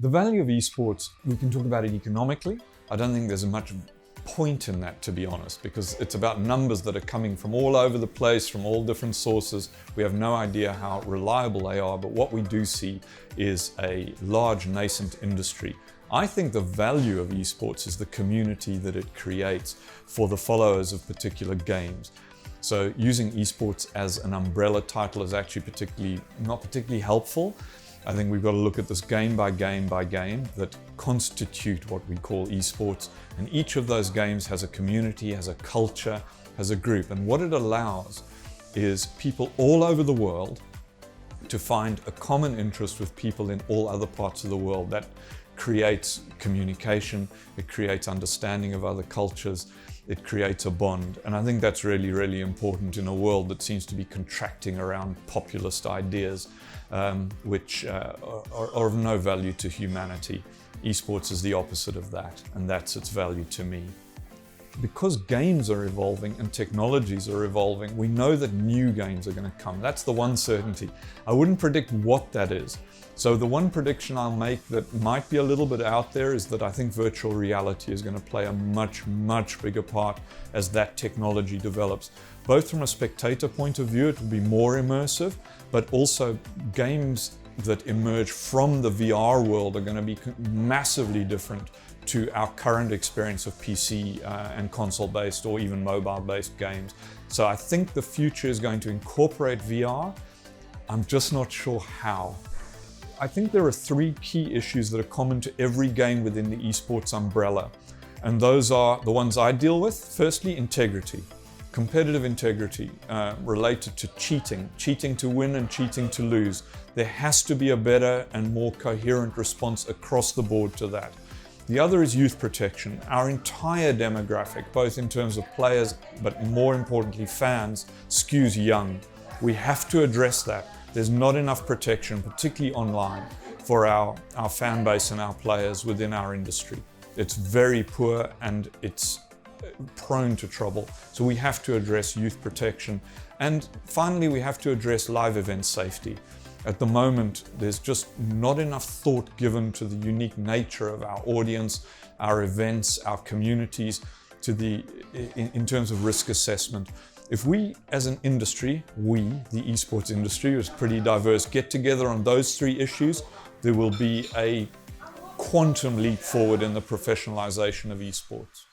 The value of esports, we can talk about it economically. I don't think there's much point in that, to be honest, because it's about numbers that are coming from all over the place, from all different sources. We have no idea how reliable they are, but what we do see is a large nascent industry. I think the value of esports is the community that it creates for the followers of particular games. So using esports as an umbrella title is actually not particularly helpful. I think we've got to look at this game by game by game that constitute what we call esports. And each of those games has a community, has a culture, has a group. And what it allows is people all over the world to find a common interest with people in all other parts of the world. That creates communication, it creates understanding of other cultures, it creates a bond. And I think that's really, really important in a world that seems to be contracting around populist ideas, which are of no value to humanity. Esports is the opposite of that, and that's its value to me. Because games are evolving and technologies are evolving, we know that new games are going to come. That's the one certainty. I wouldn't predict what that is. So the one prediction I'll make that might be a little bit out there is that I think virtual reality is going to play a much, much bigger part as that technology develops. Both from a spectator point of view, it will be more immersive, but also games that emerge from the VR world are going to be massively different to our current experience of PC and console-based or even mobile-based games. So I think the future is going to incorporate VR. I'm just not sure how. I think there are three key issues that are common to every game within the esports umbrella. And those are the ones I deal with. Firstly, integrity. Competitive integrity related to cheating to win and cheating to lose. There has to be a better and more coherent response across the board to that. The other is youth protection. Our entire demographic, both in terms of players, but more importantly fans, skews young. We have to address that. There's not enough protection, particularly online, for our fan base and our players within our industry. It's very poor and it's prone to trouble. So we have to address youth protection. And finally, we have to address live event safety. At the moment, there's just not enough thought given to the unique nature of our audience, our events, our communities, in terms of risk assessment. If we as an industry, the esports industry, is pretty diverse, get together on those three issues, there will be a quantum leap forward in the professionalization of esports.